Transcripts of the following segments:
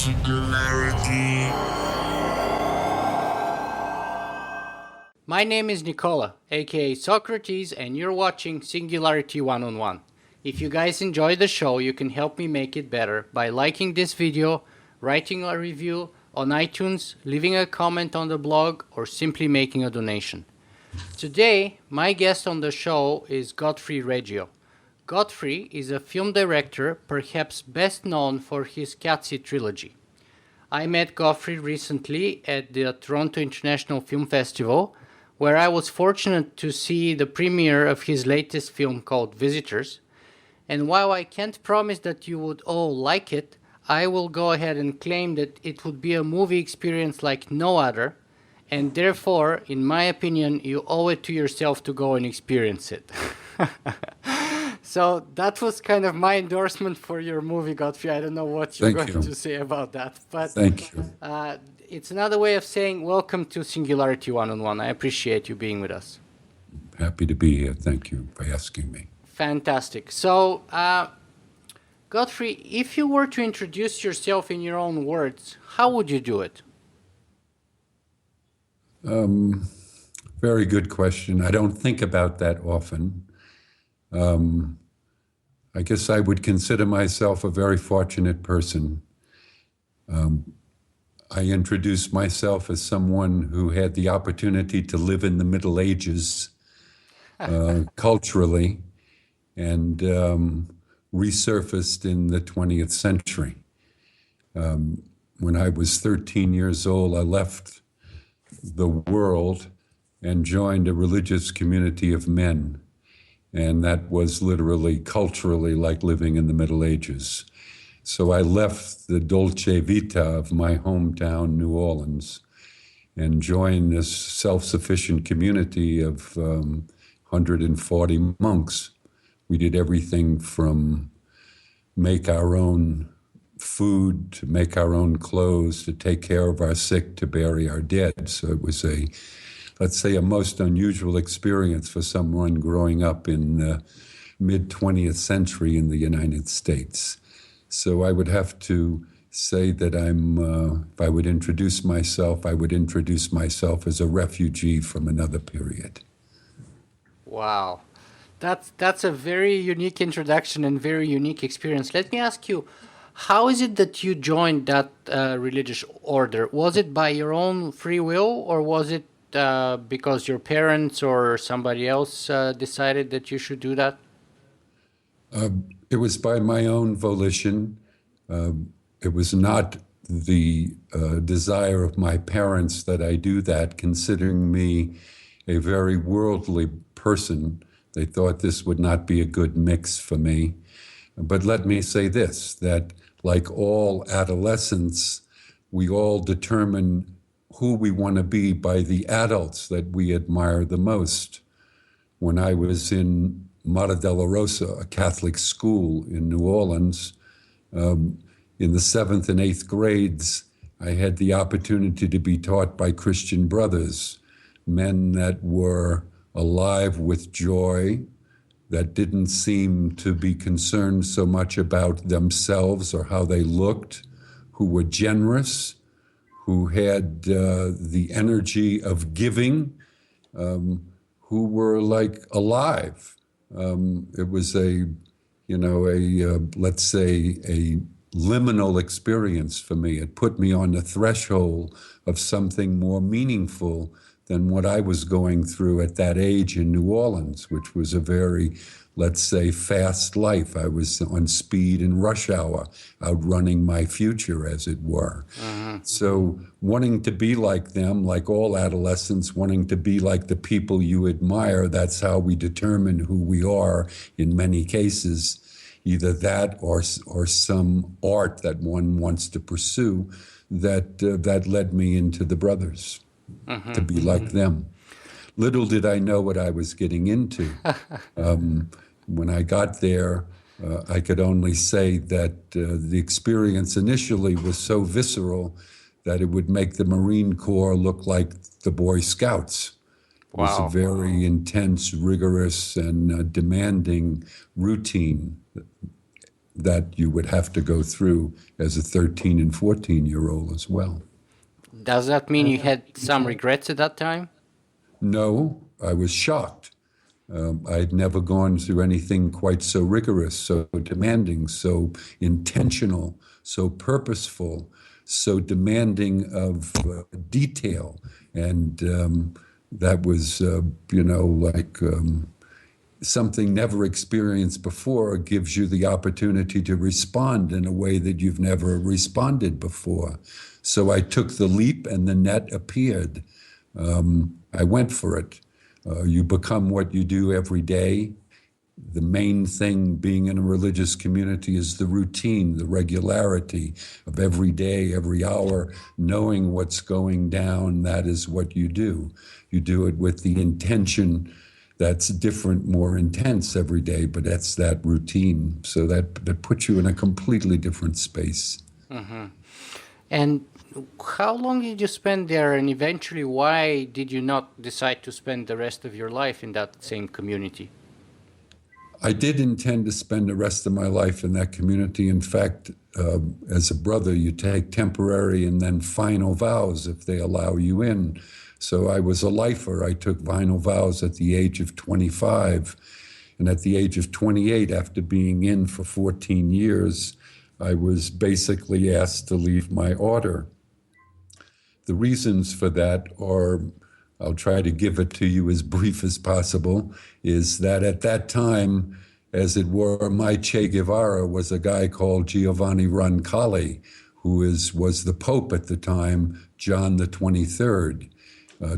Singularity. My name is Nicola, aka Socrates, and you're watching Singularity One-on-One. If you guys enjoy the show, you can help me make it better by liking this video, writing a review on iTunes, leaving a comment on the blog, or simply making a donation. Today, my guest on the show is Godfrey Reggio. Godfrey is a film director, perhaps best known for his Qatsi trilogy. I met Godfrey recently at the Toronto International Film Festival, where I was fortunate to see the premiere of his latest film called Visitors. And while I can't promise that you would all like it, I will go ahead and claim that it would be a movie experience like no other, and therefore, in my opinion, you owe it to yourself to go and experience it. So that was kind of my endorsement for your movie, Godfrey. I don't know what you're going to say about that, but Thank you. It's another way of saying welcome to Singularity One-on-One. I appreciate you being with us. Happy to be here. Thank you for asking me. Fantastic. So, Godfrey, if you were to introduce yourself in your own words, how would you do it? Very good question. I don't think about that often. I guess I would consider myself a very fortunate person. I introduce myself as someone who had the opportunity to live in the Middle Ages culturally and resurfaced in the 20th century. When I was 13 years old, I left the world and joined a religious community of men. And that was literally, culturally, like living in the Middle Ages. So I left the dolce vita of my hometown, New Orleans, and joined this self-sufficient community of 140 monks. We did everything from make our own food, to make our own clothes, to take care of our sick, to bury our dead. So it was let's say, a most unusual experience for someone growing up in the mid-20th century in the United States. So I would have to say that if I would introduce myself, I would introduce myself as a refugee from another period. Wow. That's a very unique introduction and very unique experience. Let me ask you, how is it that you joined that religious order? Was it by your own free will, or was it because your parents or somebody else decided that you should do that? It was by my own volition. It was not the desire of my parents that I do that, considering me a very worldly person. They thought this would not be a good mix for me. But let me say this, that like all adolescents, we all determine who we want to be by the adults that we admire the most. When I was in Mata della Rosa, a Catholic school in New Orleans, in the 7th and 8th grades, I had the opportunity to be taught by Christian brothers, men that were alive with joy, that didn't seem to be concerned so much about themselves or how they looked, who were generous, who had the energy of giving, who were like alive. It was let's say, a liminal experience for me. It put me on the threshold of something more meaningful than what I was going through at that age in New Orleans, which was a very, let's say, fast life. I was on speed and rush hour, outrunning my future, as it were. So wanting to be like them, like all adolescents, wanting to be like the people you admire, that's how we determine who we are in many cases, either that or some art that one wants to pursue, that led me into the brothers, to be like them. Little did I know what I was getting into. When I got there, I could only say that the experience initially was so visceral that it would make the Marine Corps look like the Boy Scouts. It was a very intense, rigorous, and demanding routine. that you would have to go through as a 13 and 14-year-old as well. Does that mean you had some regrets at that time? No, I was shocked. I'd never gone through anything quite so rigorous, so demanding, so intentional, so purposeful, so demanding of detail. And that was, something never experienced before gives you the opportunity to respond in a way that you've never responded before. So I took the leap and the net appeared. I went for it. You become what you do every day. The main thing being in a religious community is the routine, the regularity of every day, every hour, knowing what's going down. That is what you do. You do it with the intention that's different, more intense every day, but that's that routine. So that puts you in a completely different space. Mm-hmm. And how long did you spend there, and eventually why did you not decide to spend the rest of your life in that same community? I did intend to spend the rest of my life in that community. In fact, as a brother, you take temporary and then final vows if they allow you in. So I was a lifer. I took final vows at the age of 25. And at the age of 28, after being in for 14 years, I was basically asked to leave my order. The reasons for that are, I'll try to give it to you as brief as possible, is that at that time, as it were, my Che Guevara was a guy called Giovanni Roncalli, who was the Pope at the time, John the 23rd.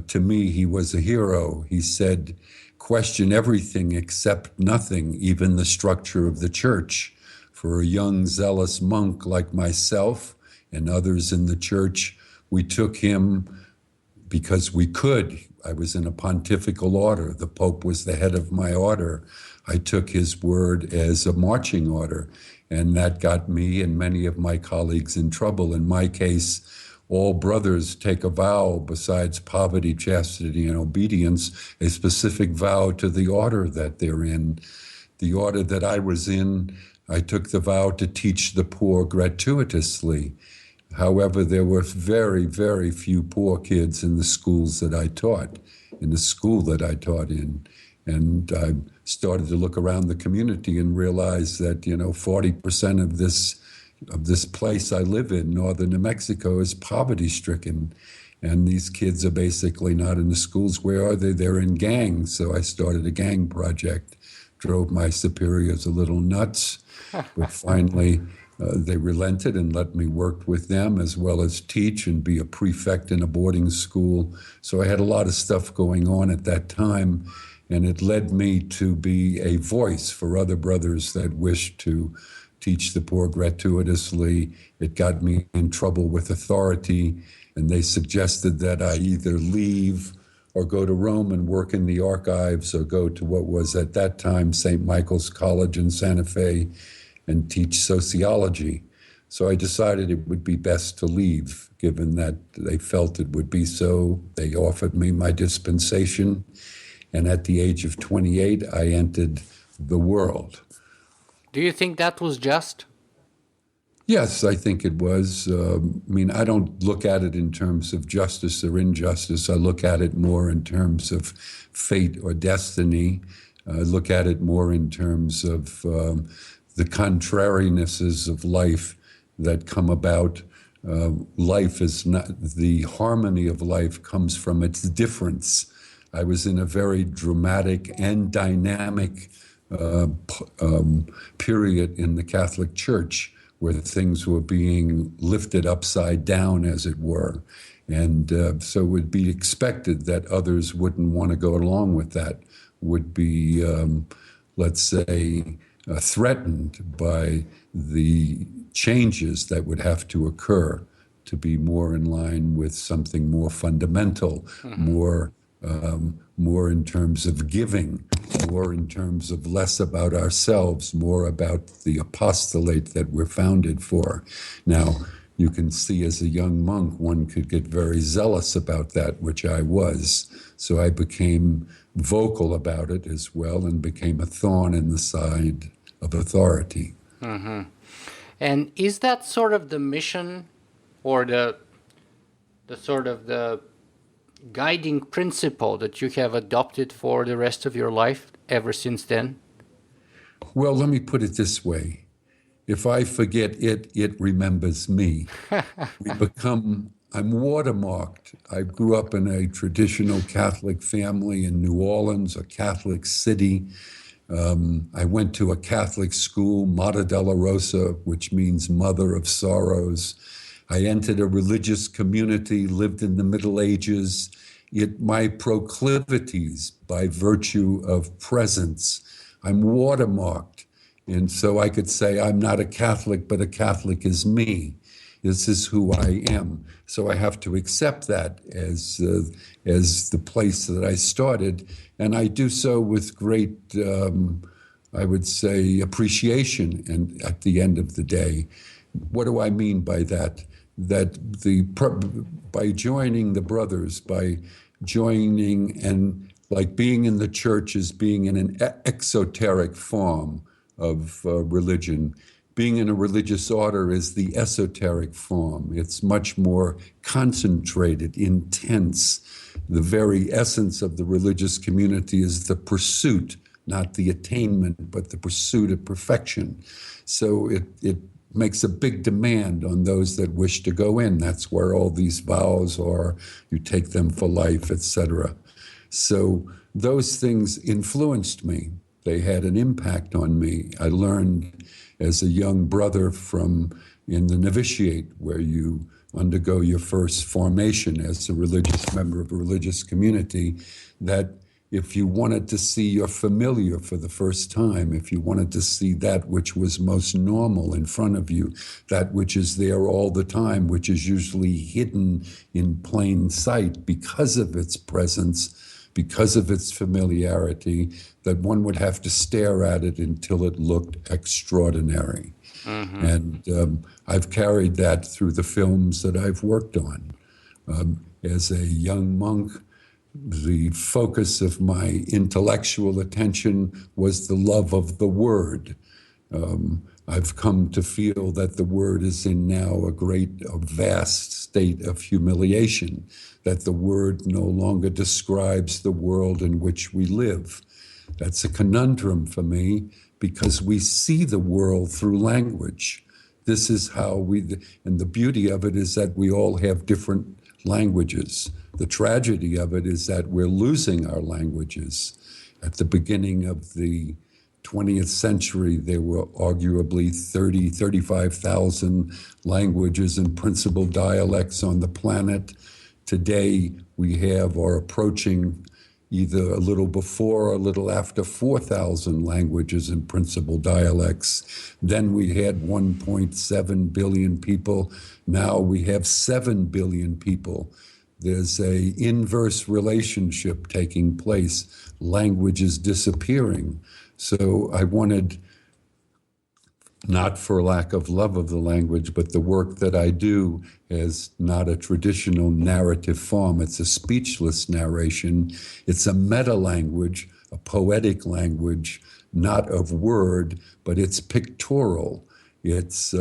To me, he was a hero. He said, question everything except nothing, even the structure of the church. For a young, zealous monk like myself and others in the church, we took him because we could. I was in a pontifical order. The Pope was the head of my order. I took his word as a marching order, and that got me and many of my colleagues in trouble. In my case, all brothers take a vow besides poverty, chastity, and obedience, a specific vow to the order that they're in. The order that I was in, I took the vow to teach the poor gratuitously. However, there were very, very few poor kids in the schools that I taught, in the school that I taught in. And I started to look around the community and realize that, 40% of this place I live in, northern New Mexico, is poverty-stricken. And these kids are basically not in the schools. Where are they? They're in gangs. So I started a gang project, drove my superiors a little nuts, but finally they relented and let me work with them as well as teach and be a prefect in a boarding school. So I had a lot of stuff going on at that time, and it led me to be a voice for other brothers that wished to teach the poor gratuitously. It got me in trouble with authority, and they suggested that I either leave or go to Rome and work in the archives, or go to what was at that time St. Michael's College in Santa Fe and teach sociology. So I decided it would be best to leave, given that they felt it would be so. They offered me my dispensation, and at the age of 28, I entered the world. Do you think that was just? Yes, I think it was. I don't look at it in terms of justice or injustice. I look at it more in terms of fate or destiny. I look at it more in terms of the contrarinesses of life that come about. Life is not, the harmony of life comes from its difference. I was in a very dramatic and dynamic period in the Catholic Church where things were being lifted upside down, as it were. And so it would be expected that others wouldn't want to go along with that, would be, let's say, threatened by the changes that would have to occur to be more in line with something more fundamental, more in terms of giving, more in terms of less about ourselves, more about the apostolate that we're founded for. Now, you can see as a young monk, one could get very zealous about that, which I was. So I became vocal about it as well and became a thorn in the side of authority. And is that sort of the mission, or the sort of the guiding principle that you have adopted for the rest of your life ever since then? Well, let me put it this way. If I forget it, it remembers me. I'm watermarked. I grew up in a traditional Catholic family in New Orleans, a Catholic city. I went to a Catholic school, Mater Dolorosa, which means Mother of Sorrows. I entered a religious community, lived in the Middle Ages. My proclivities, by virtue of presence, I'm watermarked. And so I could say I'm not a Catholic, but a Catholic is me. This is who I am. So I have to accept that as the place that I started. And I do so with great, I would say, appreciation. And at the end of the day, what do I mean by that? That by joining the brothers, by joining and like being in the church is being in an exoteric form of religion. Being in a religious order is the esoteric form. It's much more concentrated, intense. The very essence of the religious community is the pursuit, not the attainment, but the pursuit of perfection. So it makes a big demand on those that wish to go in. That's where all these vows are. You take them for life, etc. So those things influenced me. They had an impact on me. I learned as a young brother in the novitiate, where you undergo your first formation as a religious member of a religious community, that if you wanted to see your familiar for the first time, if you wanted to see that which was most normal in front of you, that which is there all the time, which is usually hidden in plain sight because of its presence, because of its familiarity, that one would have to stare at it until it looked extraordinary. And I've carried that through the films that I've worked on. As a young monk, the focus of my intellectual attention was the love of the word. I've come to feel that the word is in now a vast state of humiliation, that the word no longer describes the world in which we live. That's a conundrum for me, because we see the world through language. This is how and the beauty of it is that we all have different languages. The tragedy of it is that we're losing our languages. At the beginning of the 20th century, there were arguably 35,000 languages and principal dialects on the planet. Today, we have or approaching either a little before or a little after 4,000 languages and principal dialects. Then we had 1.7 billion people. Now we have 7 billion people. There's a inverse relationship taking place. Language is disappearing. So I wanted, not for lack of love of the language, but the work that I do is not a traditional narrative form. It's a speechless narration. It's a meta-language, a poetic language, not of word, but it's pictorial. It's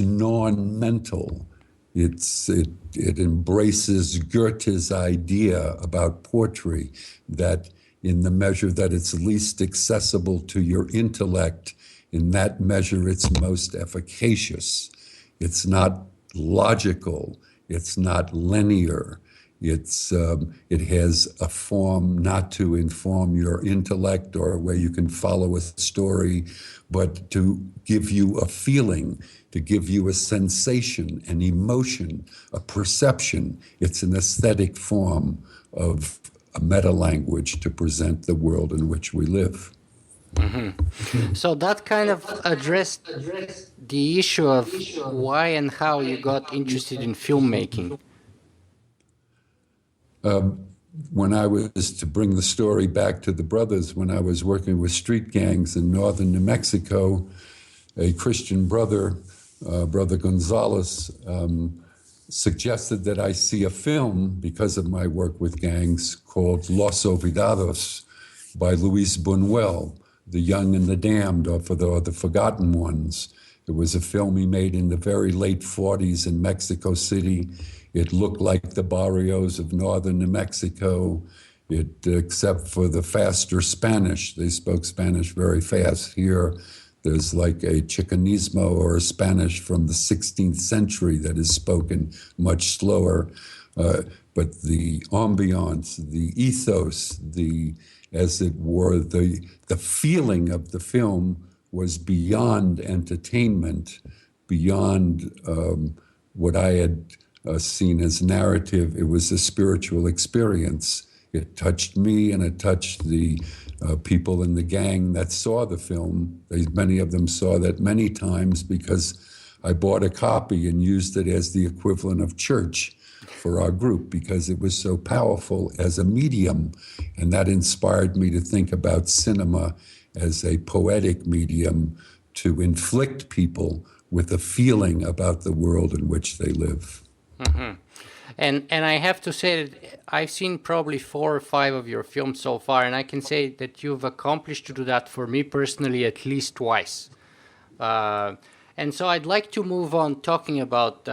non-mental. It embraces Goethe's idea about poetry, that in the measure that it's least accessible to your intellect, in that measure it's most efficacious. It's not logical. It's not linear. It has a form not to inform your intellect or where you can follow a story, but to give you a feeling, to give you a sensation, an emotion, a perception. It's an aesthetic form of a meta-language to present the world in which we live. So that kind of addressed the issue of why and how you got interested in filmmaking. When I was, to bring the story back to the brothers, when I was working with street gangs in northern New Mexico, a Christian brother, Brother Gonzalez, suggested that I see a film, because of my work with gangs, called Los Olvidados by Luis Buñuel, The Young and the Damned, or or the Forgotten Ones. It was a film he made in the very late 40s in Mexico City. It looked like the barrios of northern New Mexico, except for the faster Spanish. They spoke Spanish very fast. Here, there's like a Chicanismo or a Spanish from the 16th century that is spoken much slower. But the ambiance, the ethos, as it were, the feeling of the film was beyond entertainment, beyond what I had seen as narrative. It was a spiritual experience. It touched me, and it touched the people in the gang that saw the film. Many of them saw that many times because I bought a copy and used it as the equivalent of church for our group, because it was so powerful as a medium. And that inspired me to think about cinema as a poetic medium to inflict people with a feeling about the world in which they live. Mm-hmm. And I have to say that I've seen probably 4 or 5 of your films so far, and I can say that you've accomplished to do that for me personally at least twice. And so I'd like to move on talking about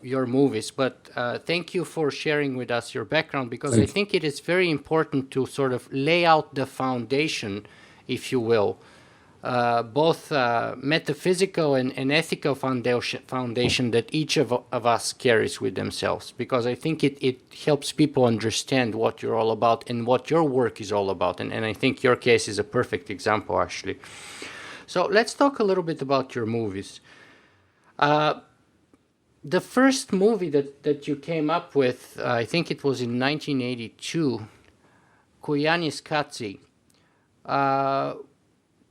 your movies, but thank you for sharing with us your background, because I think it is very important to sort of lay out the foundation, if you will, both metaphysical and ethical foundation that each of us carries with themselves, because I think it helps people understand what you're all about and what your work is all about. And I think your case is a perfect example, actually. So let's talk a little bit about your movies. The first movie that you came up with, I think it was in 1982, Koyaanisqatsi,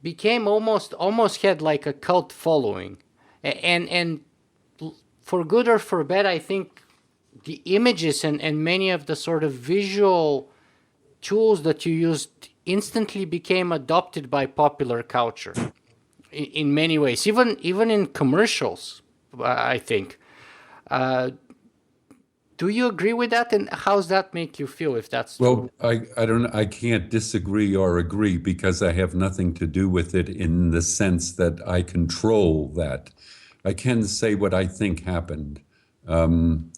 became almost had like a cult following. And for good or for bad, I think the images and many of the sort of visual tools that you used instantly became adopted by popular culture in many ways, even in commercials, I think. Do you agree with that, and how does that make you feel, if that's true? Well, I can't disagree or agree, because I have nothing to do with it in the sense that I control that. I can say what I think happened. When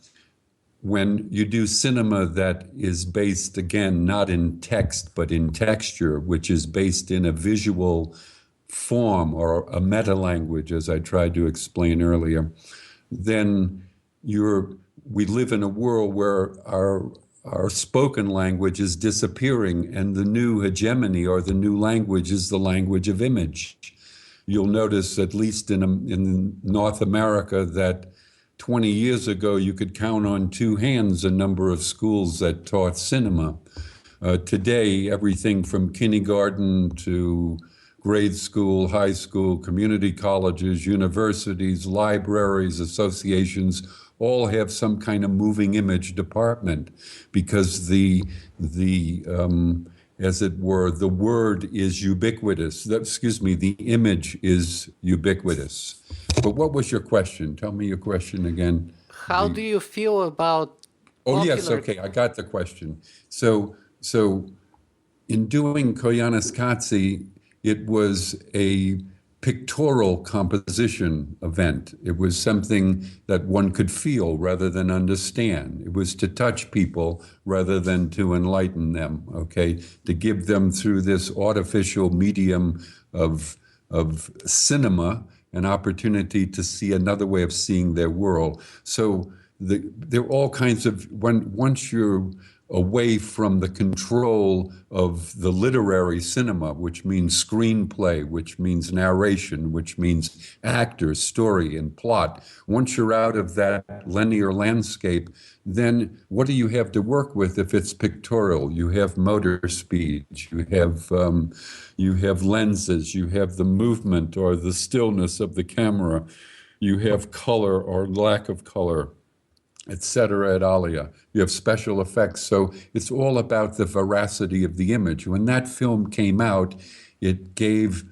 you do cinema that is based, again, not in text, but in texture, which is based in a visual form or a meta-language, as I tried to explain earlier, then we live in a world where our spoken language is disappearing, and the new hegemony or the new language is the language of image. You'll notice, at least in North America, that 20 years ago you could count on 2 hands a number of schools that taught cinema. Today, everything from kindergarten to grade school, high school, community colleges, universities, libraries, associations, all have some kind of moving image department, because as it were, the word is ubiquitous. The image is ubiquitous. But what was your question? Tell me your question again. How do you feel about Oh, yes, okay, I got the question. So in doing Koyaanisqatsi, it was a pictorial composition event. It was something that one could feel rather than understand. It was to touch people rather than to enlighten them, okay? To give them, through this artificial medium of cinema, an opportunity to see another way of seeing their world. So there are all kinds of, once you're away from the control of the literary cinema, which means screenplay, which means narration, which means actors, story, and plot. Once you're out of that linear landscape, then what do you have to work with if it's pictorial? You have motor speed, you have lenses, you have the movement or the stillness of the camera, you have color or lack of color, etc. et alia. You have special effects. So it's all about the veracity of the image. When that film came out, it gave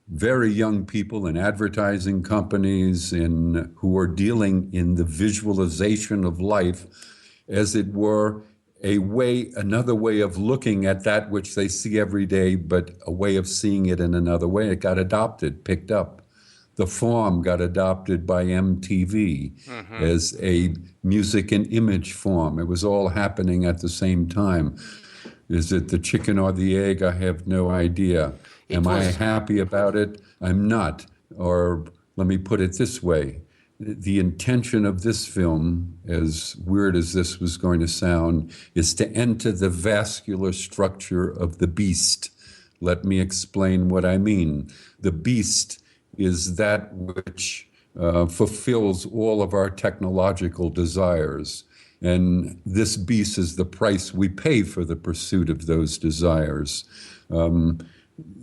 very young people in advertising companies who are dealing in the visualization of life, as it were, another way of looking at that which they see every day, but a way of seeing it in another way. It got adopted, picked up. The form got adopted by MTV as a music and image form. It was all happening at the same time. Is it the chicken or the egg? I have no idea. Am I happy about it? I'm not. Or let me put it this way. The intention of this film, as weird as this was going to sound, is to enter the vascular structure of the beast. Let me explain what I mean. The beast is that which fulfills all of our technological desires. And this beast is the price we pay for the pursuit of those desires.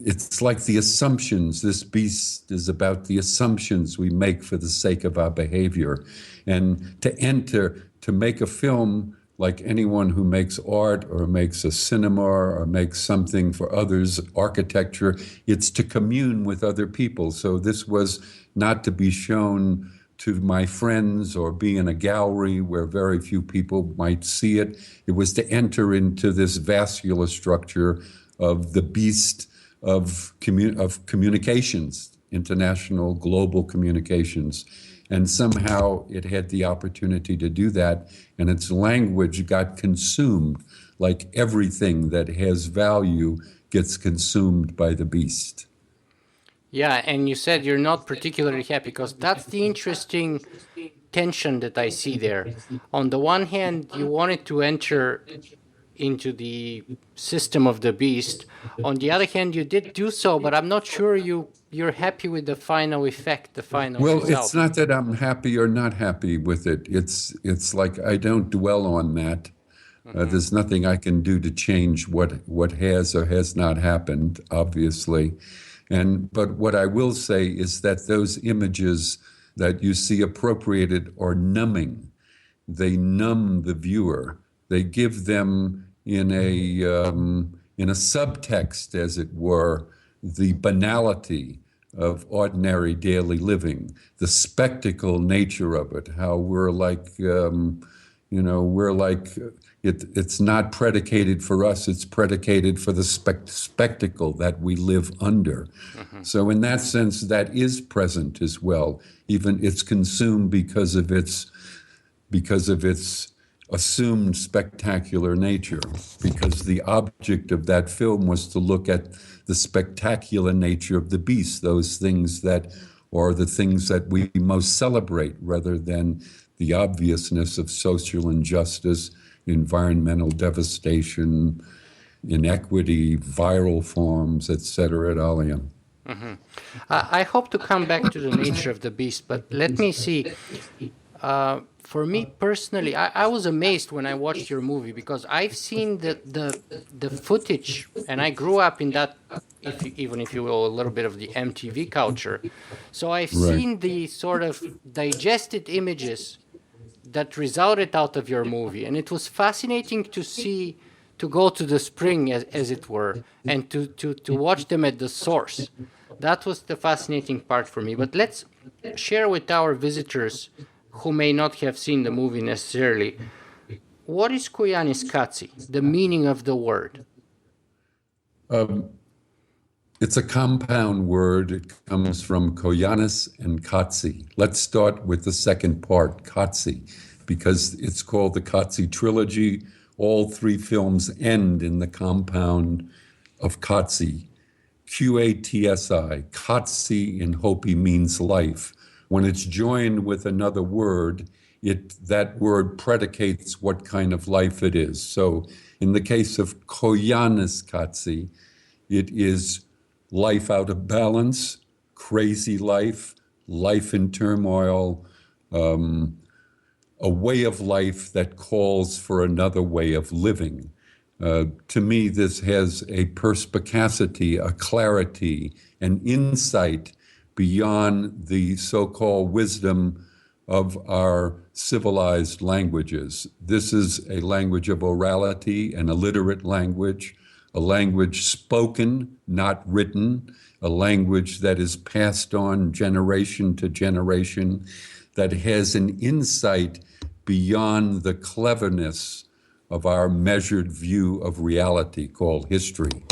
It's like the assumptions. This beast is about the assumptions we make for the sake of our behavior. And to make a film, like anyone who makes art or makes a cinema or makes something for others, architecture, it's to commune with other people. So this was not to be shown to my friends or be in a gallery where very few people might see it. It was to enter into this vascular structure of the beast of communications, international, global communications. And somehow it had the opportunity to do that, and its language got consumed, like everything that has value gets consumed by the beast. Yeah, and you said you're not particularly happy, because that's the interesting tension that I see there. On the one hand, you wanted to enter into the system of the beast. On the other hand, you did do so, but I'm not sure you're happy with the final effect, the final result. Well, it's not that I'm happy or not happy with it. It's like I don't dwell on that. There's nothing I can do to change what has or has not happened, obviously. But what I will say is that those images that you see appropriated are numbing. They numb the viewer. They give them in a subtext, as it were, the banality of ordinary daily living, the spectacle nature of it, how we're like, it's not predicated for us, it's predicated for the spectacle that we live under. So in that sense, that is present as well. Even it's consumed because of its assumed spectacular nature, because the object of that film was to look at the spectacular nature of the beast, those things that are the things that we most celebrate, rather than the obviousness of social injustice, environmental devastation, inequity, viral forms, etc. et al. I hope to come back to the nature of the beast, but let me see. For me personally, I was amazed when I watched your movie, because I've seen the footage, and I grew up in that, even if you will, a little bit of the MTV culture. So I've seen the sort of digested images that resulted out of your movie, and it was fascinating to see, to go to the spring, as it were, and to watch them at the source. That was the fascinating part for me. But let's share with our visitors who may not have seen the movie necessarily, what is Koyaanisqatsi, the meaning of the word? It's a compound word. It comes from Koyaanis and Qatsi. Let's start with the second part, Qatsi, because it's called the Qatsi trilogy. All three films end in the compound of Qatsi, Qatsi. Qatsi in Hopi means life. When it's joined with another word, that word predicates what kind of life it is. So in the case of Koyaanisqatsi, it is life out of balance, crazy life, life in turmoil, a way of life that calls for another way of living. To me, this has a perspicacity, a clarity, an insight beyond the so-called wisdom of our civilized languages. This is a language of orality, an illiterate language, a language spoken, not written, a language that is passed on generation to generation, that has an insight beyond the cleverness of our measured view of reality called history.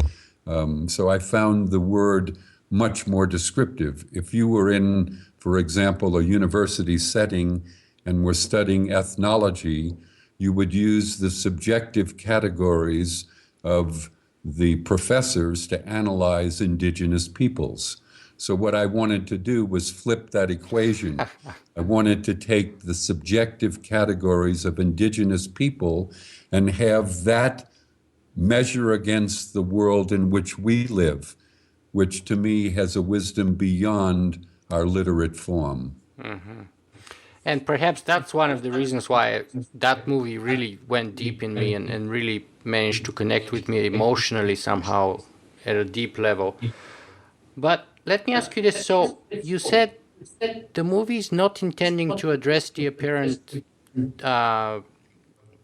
So I found the word much more descriptive. If you were in, for example, a university setting and were studying ethnology, you would use the subjective categories of the professors to analyze indigenous peoples. So what I wanted to do was flip that equation. I wanted to take the subjective categories of indigenous people and have that measure against the world in which we live, which to me has a wisdom beyond our literate form. Mm-hmm. And perhaps that's one of the reasons why that movie really went deep in me and really managed to connect with me emotionally somehow at a deep level. But let me ask you this. So you said the movie is not intending to address the apparent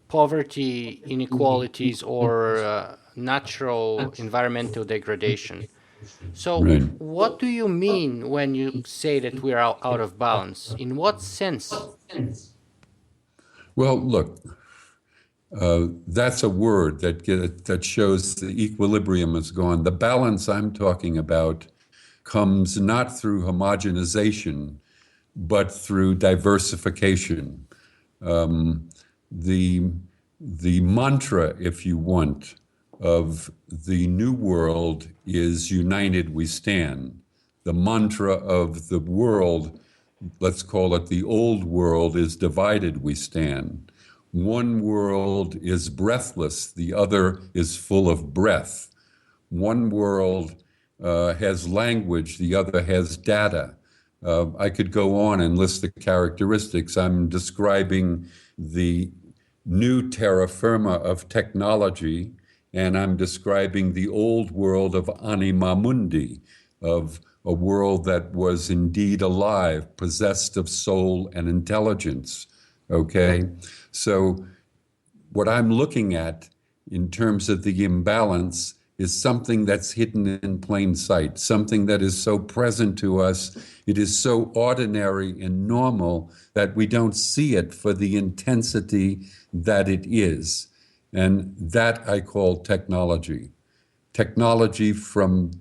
poverty, inequalities, or natural environmental degradation. So Right. what do you mean when you say that we are out of balance? In what sense? Well, look, that's a word that shows the equilibrium is gone. The balance I'm talking about comes not through homogenization, but through diversification. The mantra, if you want, of the New World is united we stand. The mantra of the world, let's call it the old world, is divided we stand. One world is breathless, the other is full of breath. One world has language, the other has data. I could go on and list the characteristics. I'm describing the new terra firma of technology, and I'm describing the old world of anima mundi, of a world that was indeed alive, possessed of soul and intelligence. Okay? So what I'm looking at in terms of the imbalance is something that's hidden in plain sight, something that is so present to us, it is so ordinary and normal that we don't see it for the intensity that it is. And that I call technology. Technology from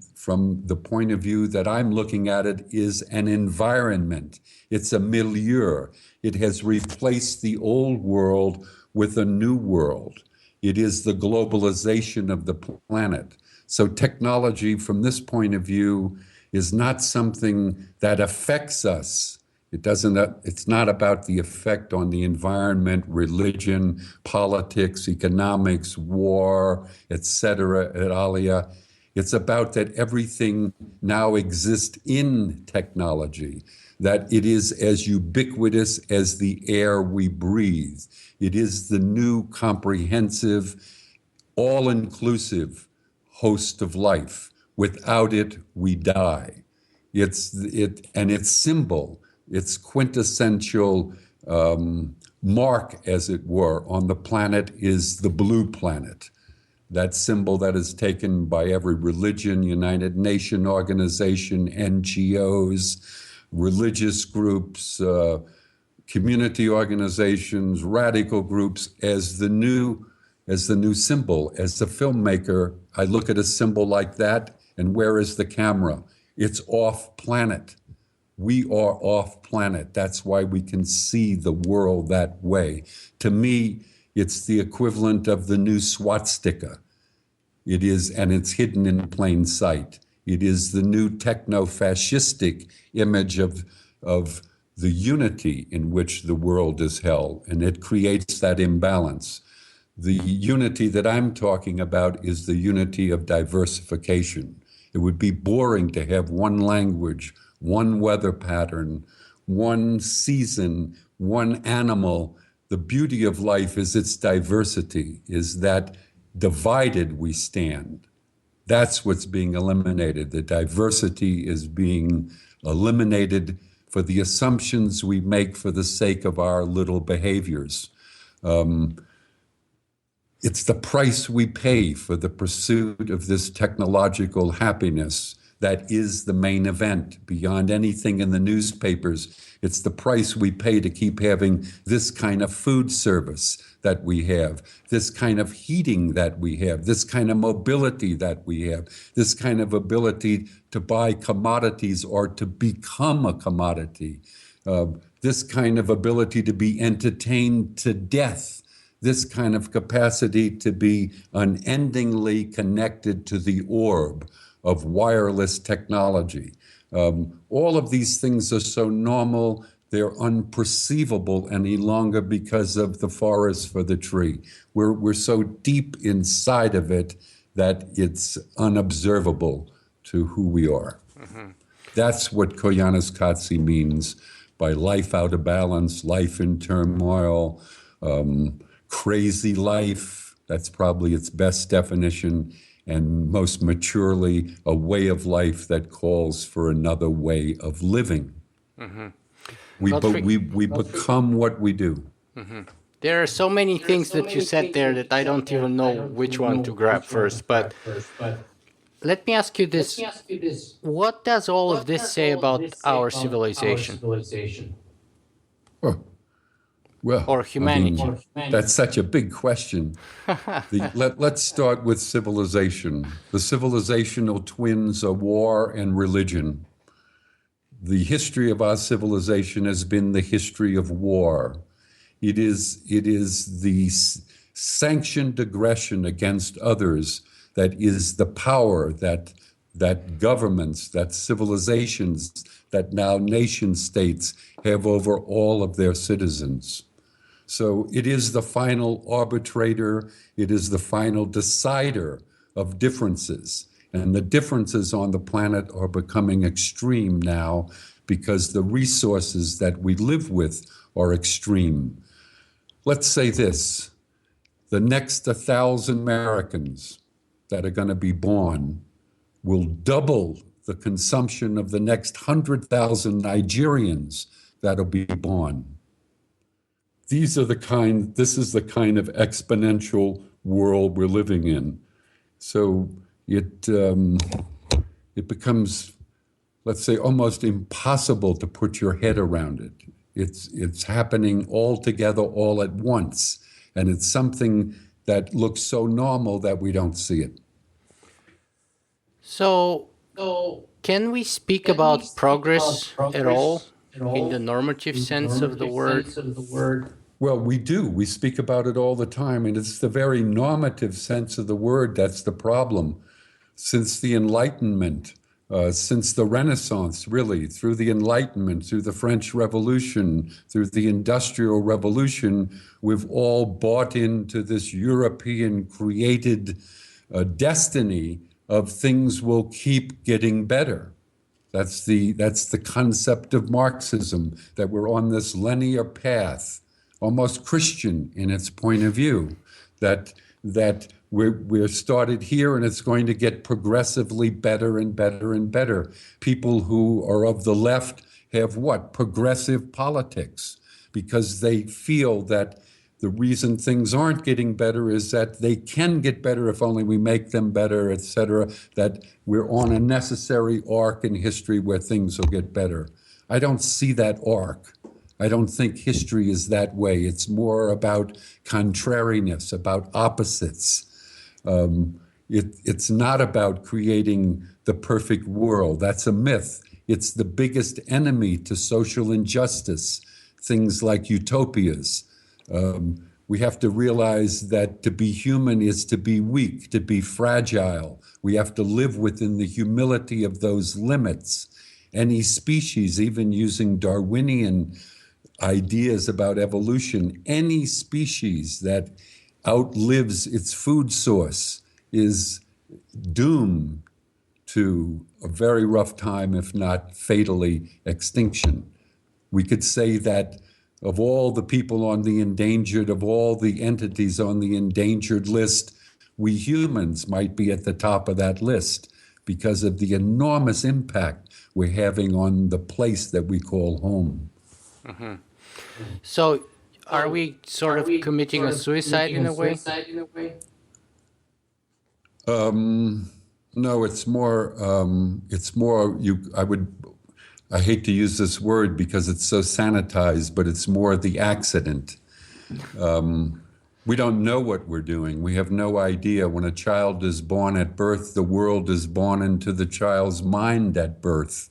the point of view that I'm looking at it is an environment. It's a milieu. It has replaced the old world with a new world. It is the globalization of the planet. So technology from this point of view is not something that affects us. It's not about the effect on the environment, religion, politics, economics, war, etc., et alia. It's about that everything now exists in technology, that it is as ubiquitous as the air we breathe. It is the new comprehensive, all-inclusive host of life. Without it, we die. And its symbol, its quintessential mark, as it were, on the planet is the blue planet. That symbol that is taken by every religion, United Nations organization, NGOs, religious groups, community organizations, radical groups as the new symbol. As a filmmaker, I look at a symbol like that, and where is the camera? It's off planet. We are off planet. That's why we can see the world that way. To me, it's the equivalent of the new swastika. It is, and it's hidden in plain sight. It is the new techno-fascistic image of the unity in which the world is held, and it creates that imbalance. The unity that I'm talking about is the unity of diversification. It would be boring to have one language, one weather pattern, one season, one animal. The beauty of life is its diversity, is that divided we stand. That's what's being eliminated. The diversity is being eliminated for the assumptions we make for the sake of our little behaviors. It's the price we pay for the pursuit of this technological happiness that is the main event beyond anything in the newspapers. It's the price we pay to keep having this kind of food service that we have, this kind of heating that we have, this kind of mobility that we have, this kind of ability to buy commodities or to become a commodity, this kind of ability to be entertained to death, this kind of capacity to be unendingly connected to the orb of wireless technology. All of these things are so normal, they're unperceivable any longer because of the forest for the tree. We're so deep inside of it that it's unobservable to who we are. Mm-hmm. That's what Koyaanisqatsi means by life out of balance, life in turmoil, crazy life. That's probably its best definition, and most maturely, a way of life that calls for another way of living. Mm-hmm. We become what we do. Mm-hmm. There are so many things that you said there that I don't even know which one to grab first. But let me ask you this. What does all of this say about our civilization? Oh, well, or humanity? That's such a big question. Let's start with civilization. The civilizational twins are war and religion. The history of our civilization has been the history of war. It is the sanctioned aggression against others that is the power that governments, that civilizations, that now nation states have over all of their citizens. So it is the final arbitrator, it is the final decider of differences. And the differences on the planet are becoming extreme now because the resources that we live with are extreme. Let's say this, the next 1,000 Americans that are going to be born will double the consumption of the next 100,000 Nigerians that'll be born. This is the kind of exponential world we're living in. So it becomes, let's say, almost impossible to put your head around it. It's happening all together, all at once. And it's something that looks so normal that we don't see it. So can we speak about progress at all in the normative sense of the word? Well, we do. We speak about it all the time, and it's the very normative sense of the word that's the problem. Since the Enlightenment, since the Renaissance, really, through the Enlightenment, through the French Revolution, through the Industrial Revolution, we've all bought into this European created destiny of things will keep getting better. That's the concept of Marxism, that we're on this linear path, almost Christian in its point of view, that we're started here and it's going to get progressively better and better and better. People who are of the left have what? Progressive politics, because they feel that the reason things aren't getting better is that they can get better if only we make them better, et cetera, that we're on a necessary arc in history where things will get better. I don't see that arc. I don't think history is that way. It's more about contrariness, about opposites. It's not about creating the perfect world. That's a myth. It's the biggest enemy to social injustice, things like utopias. We have to realize that to be human is to be weak, to be fragile. We have to live within the humility of those limits. Any species, even using Darwinian ideas about evolution, any species that outlives its food source is doomed to a very rough time, if not fatally extinction. We could say that of all the people on the endangered, of all the entities on the endangered list, we humans might be at the top of that list because of the enormous impact we're having on the place that we call home. Mm-hmm. So are we sort of committing a suicide in a way? No, it's more. It's more. I hate to use this word because it's so sanitized, but it's more the accident. We don't know what we're doing. We have no idea. When a child is born at birth, the world is born into the child's mind at birth.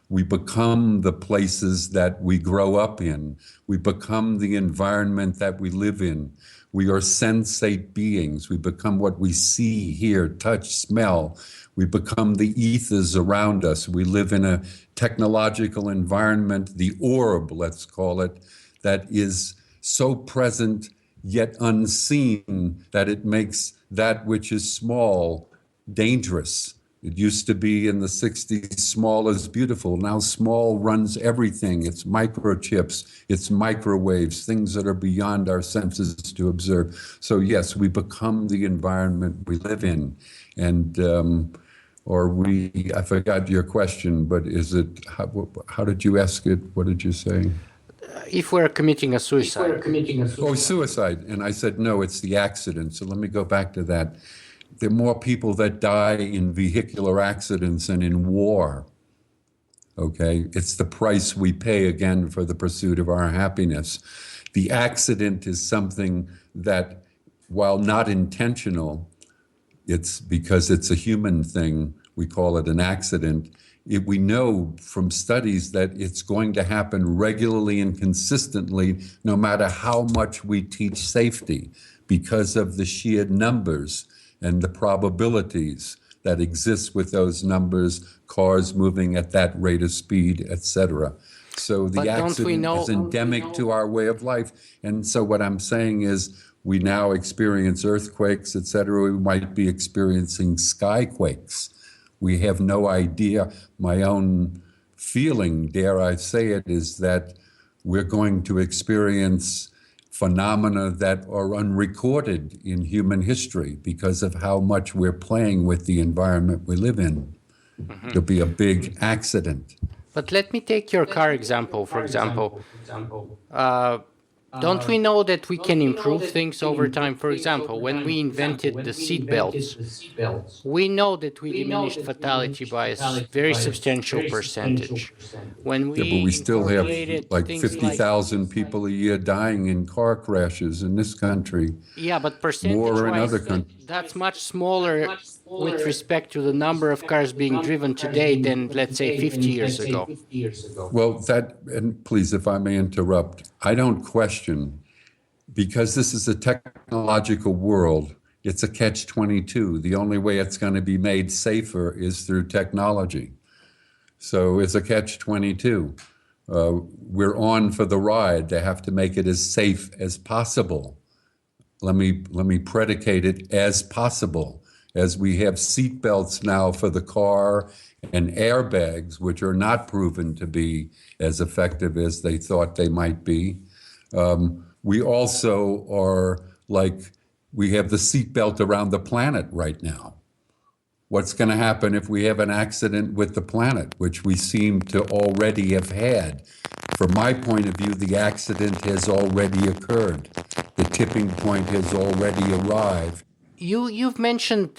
We become the places that we grow up in. We become the environment that we live in. We are sensate beings. We become what we see, hear, touch, smell. We become the ethers around us. We live in a technological environment, the orb, let's call it, that is so present yet unseen that it makes that which is small dangerous. It used to be in the 60s, small is beautiful. Now small runs everything. It's microchips, it's microwaves, things that are beyond our senses to observe. So yes, we become the environment we live in. And, I forgot your question, but how did you ask it? What did you say? If we're committing a suicide. Oh, suicide. And I said, no, it's the accident. So let me go back to that. There are more people that die in vehicular accidents and in war. Okay? It's the price we pay again for the pursuit of our happiness. The accident is something that, while not intentional, it's because it's a human thing. We call it an accident. We know from studies that it's going to happen regularly and consistently, no matter how much we teach safety, because of the sheer numbers and the probabilities that exist with those numbers, cars moving at that rate of speed, etc. So the accident is endemic to our way of life. And so what I'm saying is we now experience earthquakes, etc. We might be experiencing skyquakes. We have no idea. My own feeling, dare I say it, is that we're going to experience phenomena that are unrecorded in human history because of how much we're playing with the environment we live in. Mm-hmm. There'll be a big accident. But let me take your car example, for example. Don't we know that we can improve things over time? For example, when we invented the seat belts, we know that we diminished fatality by a very substantial percentage. When but we still have like 50,000 people a year dying in car crashes in this country. Yeah, but percentage-wise, that's much smaller with respect to the number of cars being driven today than, let's say, 50 years ago. Well, and please, if I may interrupt, I don't question, because this is a technological world, it's a catch-22. The only way it's going to be made safer is through technology. So it's a catch-22. We're on for the ride. They have to make it as safe as possible. Let me predicate it as possible. As we have seat belts now for the car and airbags, which are not proven to be as effective as they thought they might be. We also are we have the seat belt around the planet right now. What's going to happen if we have an accident with the planet, which we seem to already have had? From my point of view, the accident has already occurred. The tipping point has already arrived. You've mentioned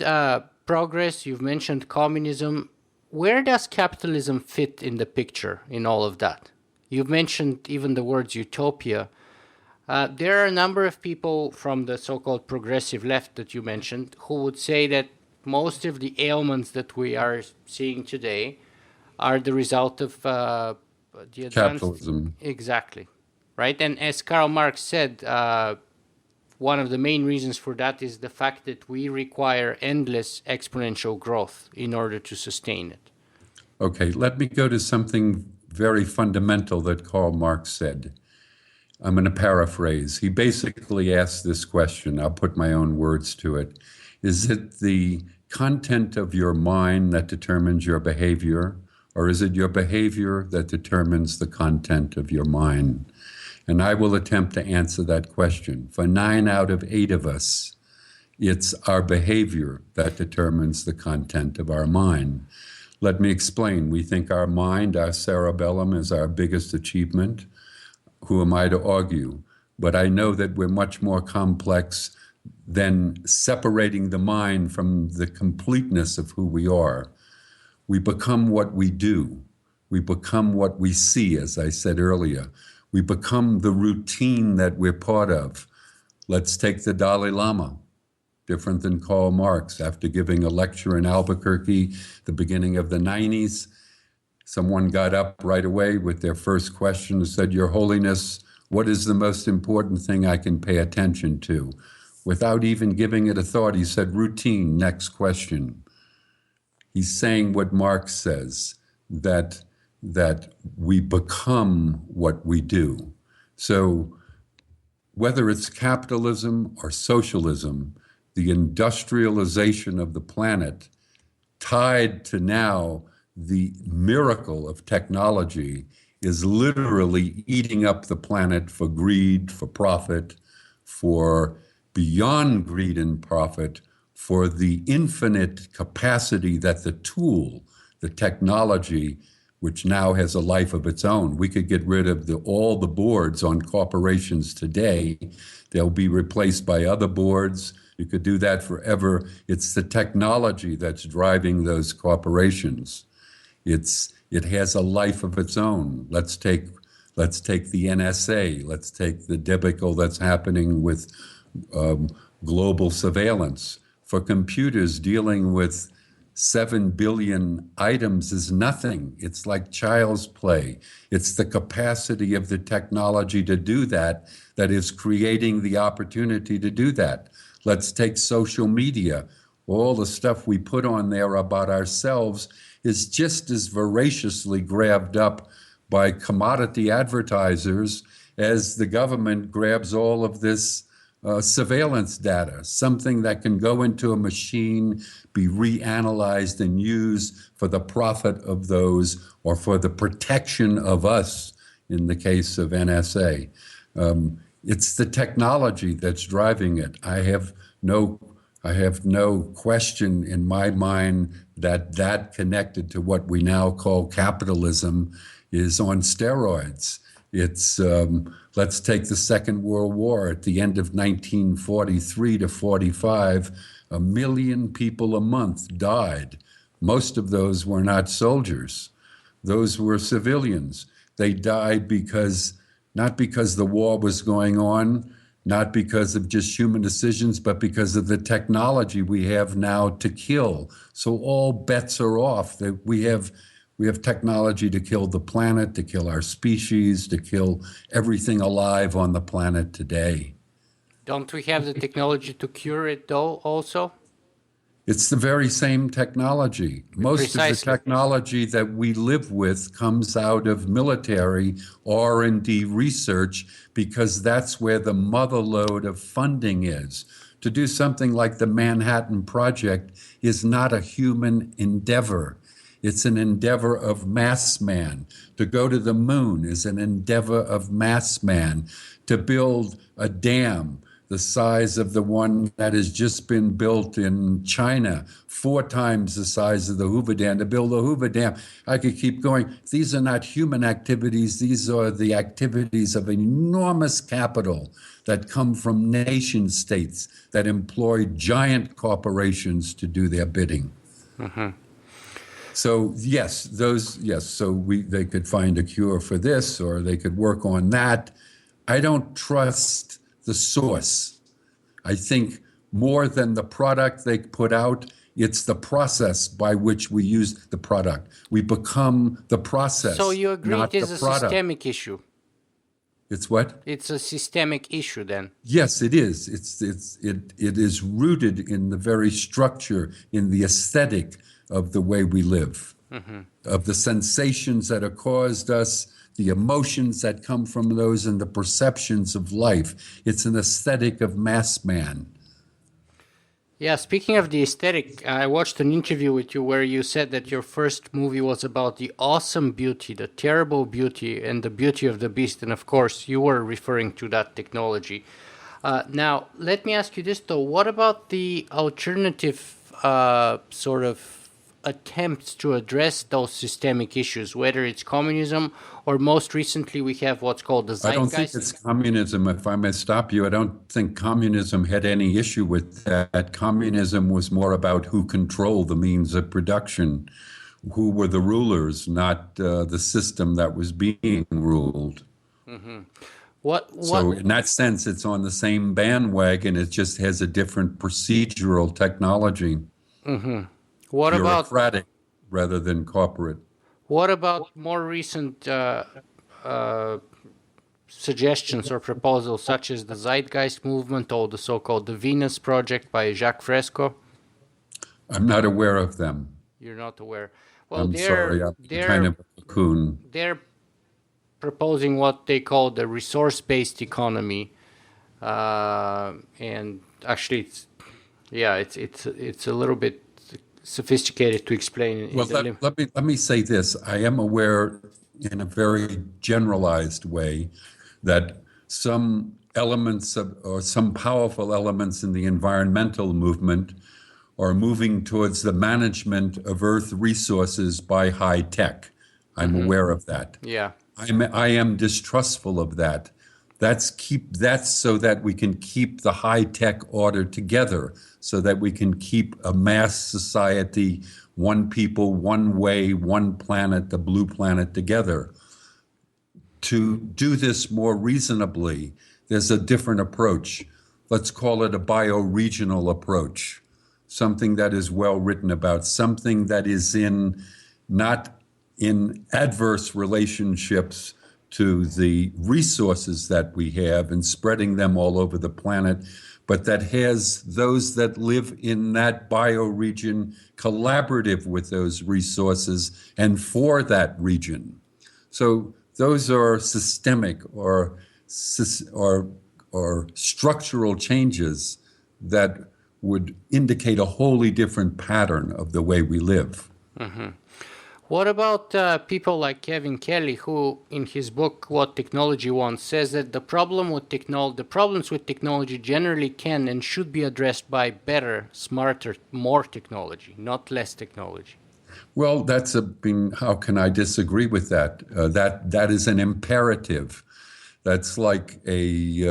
progress, you've mentioned communism. Where does capitalism fit in the picture in all of that? You've mentioned even the words utopia. There are a number of people from the so-called progressive left that you mentioned who would say that most of the ailments that we are seeing today are the result of the capitalism. Exactly, right? And as Karl Marx said, one of the main reasons for that is the fact that we require endless exponential growth in order to sustain it. Okay, let me go to something very fundamental that Karl Marx said. I'm going to paraphrase. He basically asked this question. I'll put my own words to it. Is it the content of your mind that determines your behavior, or is it your behavior that determines the content of your mind? And I will attempt to answer that question. For 9 out of 8 of us, it's our behavior that determines the content of our mind. Let me explain. We think our mind, our cerebellum, is our biggest achievement. Who am I to argue? But I know that we're much more complex then separating the mind from the completeness of who we are. We become what we do. We become what we see, as I said earlier. We become the routine that we're part of. Let's take the Dalai Lama, different than Karl Marx. After giving a lecture in Albuquerque, the beginning of the 90s, someone got up right away with their first question and said, "Your Holiness, what is the most important thing I can pay attention to?" Without even giving it a thought, he said, "Routine, next question." He's saying what Marx says, that we become what we do. So whether it's capitalism or socialism, the industrialization of the planet, tied to now the miracle of technology, is literally eating up the planet for greed, for profit, for beyond greed and profit, for the infinite capacity that the tool, the technology, which now has a life of its own. We could get rid of all the boards on corporations today. They'll be replaced by other boards. You could do that forever. It's the technology that's driving those corporations. It has a life of its own. Let's take the NSA. Let's take the debacle that's happening with global surveillance. For computers, dealing with 7 billion items is nothing. It's like child's play. It's the capacity of the technology to do that that is creating the opportunity to do that. Let's take social media. All the stuff we put on there about ourselves is just as voraciously grabbed up by commodity advertisers as the government grabs all of this surveillance data, something that can go into a machine, be reanalyzed and used for the profit of those or for the protection of us in the case of NSA. It's the technology that's driving it. I have no question in my mind that connected to what we now call capitalism is on steroids. It's let's take the Second World War. At the end of 1943 to 45, 1 million people a month died. Most of those were not soldiers. Those were civilians. They died not because the war was going on, not because of just human decisions, but because of the technology we have now to kill. So all bets are off. That we have technology to kill the planet, to kill our species, to kill everything alive on the planet today. Don't we have the technology to cure it, though, also? It's the very same technology. Most of the technology that we live with comes out of military R&D research because that's where the mother lode of funding is. To do something like the Manhattan Project is not a human endeavor. It's an endeavor of mass man. To go to the moon is an endeavor of mass man. To build a dam the size of the one that has just been built in China, 4 times the size of the Hoover Dam, to build the Hoover Dam. I could keep going. These are not human activities. These are the activities of enormous capital that come from nation states that employ giant corporations to do their bidding. Mm-hmm. So they could find a cure for this, or they could work on that. I don't trust the source. I think more than the product they put out, it's the process by which we use the product. We become the process. So you agree it is a systemic issue? It's what? It's a systemic issue then. Yes, it is. It is rooted in the very structure, in the aesthetic of the way we live, of the sensations that are caused us, the emotions that come from those, and the perceptions of life. It's an aesthetic of mass man. Yeah, speaking of the aesthetic, I watched an interview with you where you said that your first movie was about the awesome beauty, the terrible beauty, and the beauty of the beast. And of course, you were referring to that technology. Now, let me ask you this, though. What about the alternative sort of attempts to address those systemic issues, whether it's communism or most recently we have what's called the I don't think zeitgeist. it's communism. If I may stop you, I don't think communism had any issue with that. Communism was more about who controlled the means of production, who were the rulers, not the system that was being ruled. So in that sense, it's on the same bandwagon. It just has a different procedural technology. What about Bureaucratic rather than corporate. what about more recent suggestions or proposals such as the Zeitgeist movement or the so-called the Venus Project by Jacques Fresco? I'm not aware of them. You're not aware. Well, I'm sorry, I'm kind of a cocoon. They're proposing what they call the resource-based economy, and actually, it's a little bit sophisticated to explain. Well, let me say this. I am aware in a very generalized way that some elements of, or some powerful elements in the environmental movement are moving towards the management of Earth resources by high tech. I'm aware of that. Yeah. I am distrustful of that. That's so that we can keep the high tech order together, so that we can keep a mass society, one people, one way, one planet, the blue planet together. To do this more reasonably, there's a different approach. Let's call it a bioregional approach, something that is well written about, something that is not in adverse relationships to the resources that we have and spreading them all over the planet, but that has those that live in that bioregion collaborative with those resources and for that region. So those are systemic or structural changes that would indicate a wholly different pattern of the way we live. What about people like Kevin Kelly, who in his book What Technology Wants says that the problems with technology generally can and should be addressed by better, smarter, more technology, not less technology? Well, how can I disagree with that? That is an imperative. That's like it's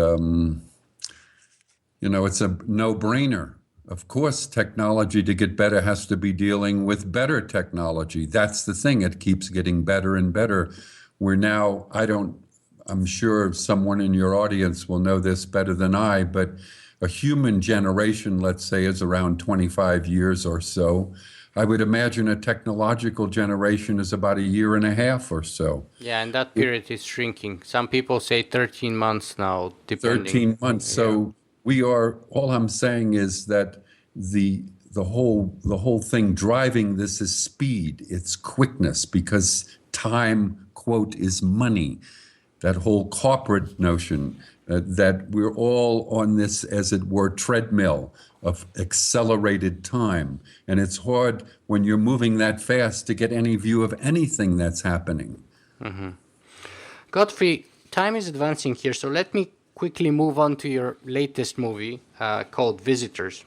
a no-brainer. Of course, technology to get better has to be dealing with better technology. That's the thing. It keeps getting better and better. I'm sure someone in your audience will know this better than I, but a human generation, let's say, is around 25 years or so. I would imagine a technological generation is about a year and a half or so. Yeah, and that period is shrinking. Some people say 13 months now, depending. 13 months. So all I'm saying is that the whole thing driving this is speed, it's quickness, because time, quote, is money. That whole corporate notion that we're all on this, as it were, treadmill of accelerated time. And it's hard when you're moving that fast to get any view of anything that's happening. Godfrey, time is advancing here, so let me quickly move on to your latest movie called Visitors.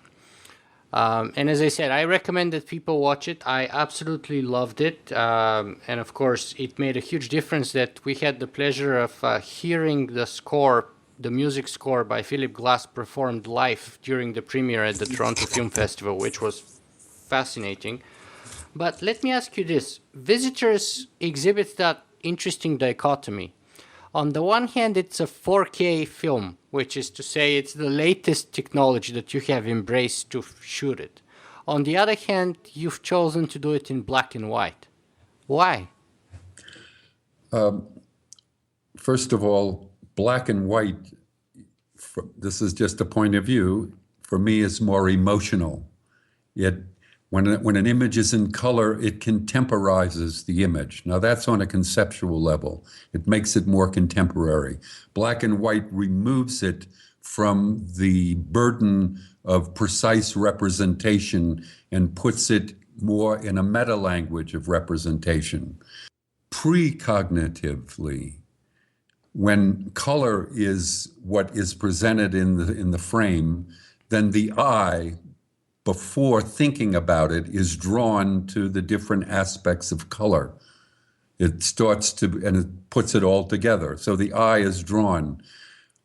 And as I said, I recommend that people watch it. I absolutely loved it. And of course, it made a huge difference that we had the pleasure of hearing the music score by Philip Glass performed live during the premiere at the Toronto Film Festival, which was fascinating. But let me ask you this. Visitors exhibits that interesting dichotomy. On the one hand, it's a 4K film, which is to say it's the latest technology that you have embraced to shoot it. On the other hand, you've chosen to do it in black and white. Why? First of all, black and white, this is just a point of view, for me is more emotional. Yet when an image is in color, it contemporizes the image. Now that's on a conceptual level. It makes it more contemporary. Black and white removes it from the burden of precise representation and puts it more in a meta-language of representation. Precognitively, when color is what is presented in the frame, then the eye before thinking about it, is drawn to the different aspects of color. It starts to, and it puts it all together. So the eye is drawn.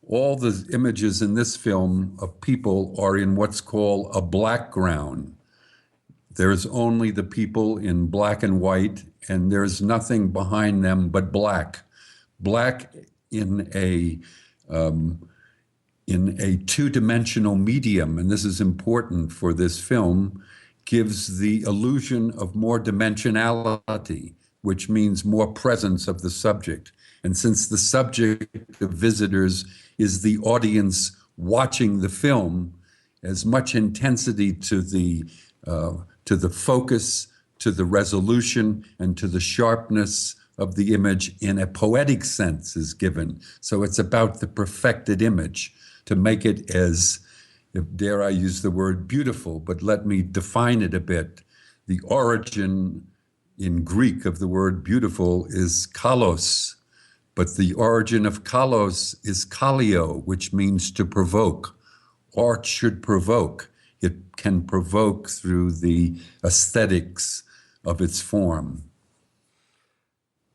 All the images in this film of people are in what's called a black ground. There's only the people in black and white, and there's nothing behind them but black. Black in a two-dimensional medium, and this is important for this film, gives the illusion of more dimensionality, which means more presence of the subject. And since the subject of visitors is the audience watching the film, as much intensity to the focus, to the resolution, and to the sharpness of the image in a poetic sense is given. So it's about the perfected image to make it as, if dare I use the word beautiful, but let me define it a bit. The origin in Greek of the word beautiful is kalos, but the origin of kalos is kalio, which means to provoke. Art should provoke. It can provoke through the aesthetics of its form.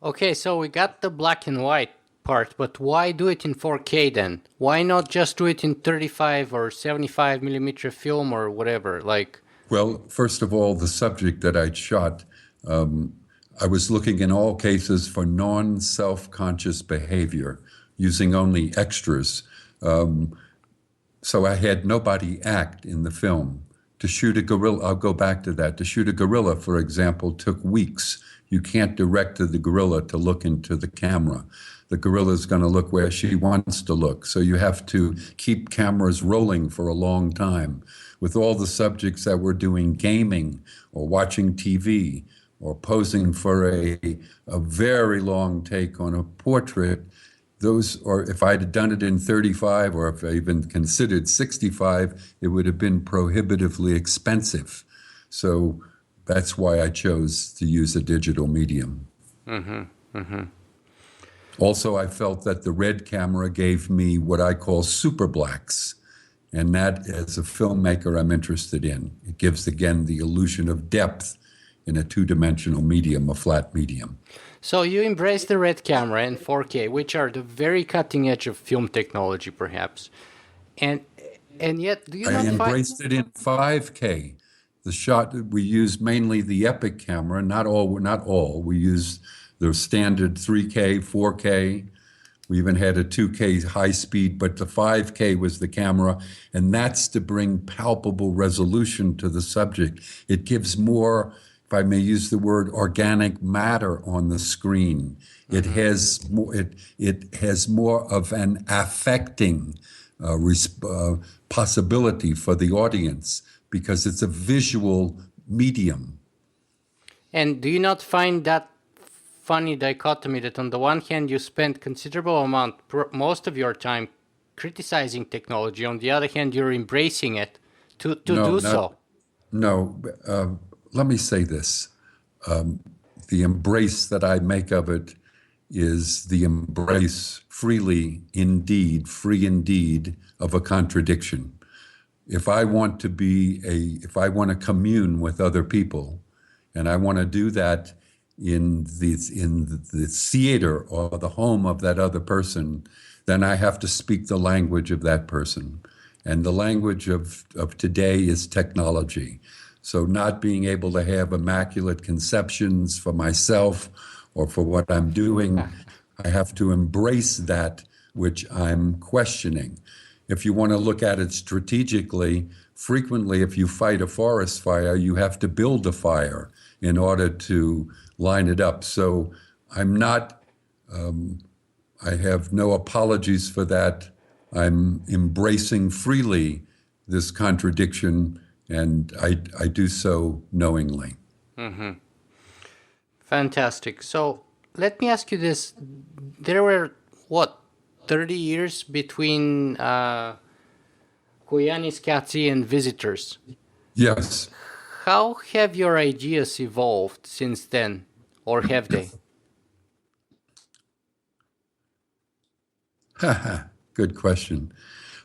Okay, so we got the black and white part, but why do it in 4K then? Why not just do it in 35 or 75 millimeter film or whatever? Well, first of all, the subject that I shot, I was looking in all cases for non-self-conscious behavior, using only extras. So I had nobody act in the film. To shoot a gorilla, I'll go back to that. To shoot a gorilla, for example, took weeks. You can't direct the gorilla to look into the camera. The gorilla is going to look where she wants to look. So you have to keep cameras rolling for a long time. With all the subjects that were doing gaming or watching TV or posing for a very long take on a portrait, those, or if I'd have done it in 35 or if I even considered 65, it would have been prohibitively expensive. So that's why I chose to use a digital medium. Also, I felt that the red camera gave me what I call super blacks. And that, as a filmmaker, I'm interested in. It gives, again, the illusion of depth in a two-dimensional medium, a flat medium. So you embrace the red camera and 4K, which are the very cutting edge of film technology, perhaps. And yet, do you not I find... embraced it in 5K. The shot, we used mainly the Epic camera, not all. We used the standard 3K, 4K. We even had a 2K high speed, but the 5K was the camera, and that's to bring palpable resolution to the subject. It gives more, if I may use the word, organic matter on the screen. It has more of an affecting possibility for the audience because it's a visual medium. And do you not find that funny dichotomy that on the one hand you spend considerable amount, most of your time criticizing technology, on the other hand you're embracing it to do so? No, let me say this. The embrace that I make of it is the embrace free indeed, of a contradiction. If I want to commune with other people, and I want to do that in the theater or the home of that other person, then I have to speak the language of that person. And the language of today is technology. So not being able to have immaculate conceptions for myself or for what I'm doing, I have to embrace that which I'm questioning. If you want to look at it strategically, frequently if you fight a forest fire, you have to build a fire in order to line it up. So I'm not, I have no apologies for that. I'm embracing freely this contradiction, and I do so knowingly. Fantastic. So let me ask you this. There were, 30 years between Koyaanisqatsi and visitors. Yes. How have your ideas evolved since then, or have they? Good question.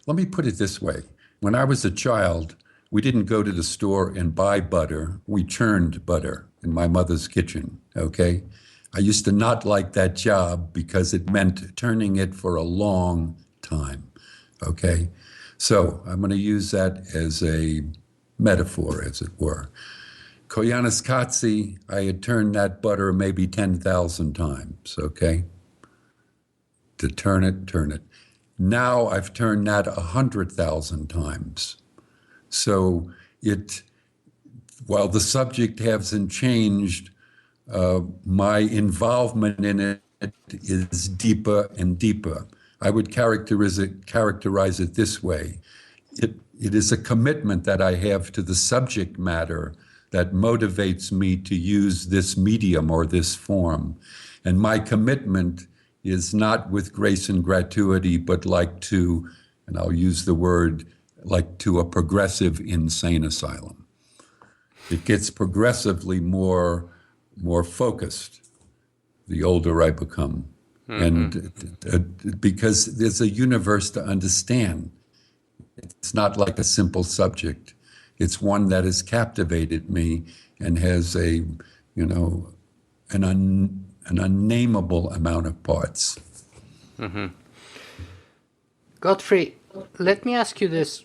Let me put it this way. When I was a child, We didn't go to the store and buy butter. We churned butter in my mother's kitchen, okay? I used to not like that job because it meant turning it for a long time, okay? So I'm going to use that as a metaphor, as it were. Koyaanisqatsi, I had turned that butter maybe 10,000 times, okay? To turn it. Now I've turned that 100,000 times. So while the subject hasn't changed, my involvement in it is deeper and deeper. I would characterize it this way. It is a commitment that I have to the subject matter that motivates me to use this medium or this form. And my commitment is not with grace and gratuity, but like to, and I'll use the word, like to a progressive insane asylum. It gets progressively more focused the older I become. And because there's a universe to understand. It's not like a simple subject. It's one that has captivated me and has an unnameable amount of parts. Mm-hmm. Godfrey, let me ask you this.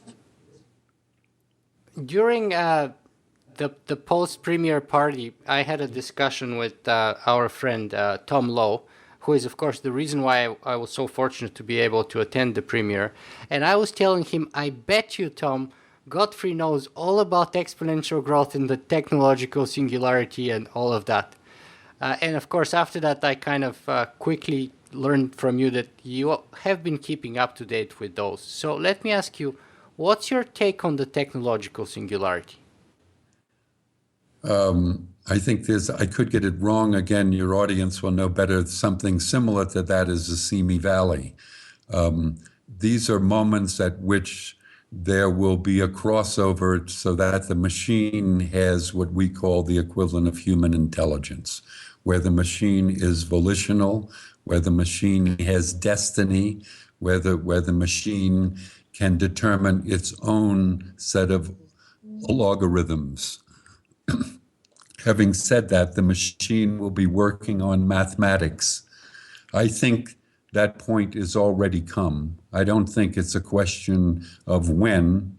During the post-premiere party, I had a discussion with our friend Tom Lowe, who is, of course, the reason why I was so fortunate to be able to attend the premiere. And I was telling him, I bet you, Tom, Godfrey knows all about exponential growth and the technological singularity and all of that. And of course, after that, I kind of quickly learned from you that you have been keeping up to date with those. So let me ask you, what's your take on the technological singularity? I think I could get it wrong. Again, your audience will know better. Something similar to that is the Simi Valley. These are moments at which there will be a crossover so that the machine has what we call the equivalent of human intelligence, where the machine is volitional, where the machine has destiny, where the machine can determine its own set of logarithms. Having said that, the machine will be working on mathematics. I think that point is already come. I don't think it's a question of when.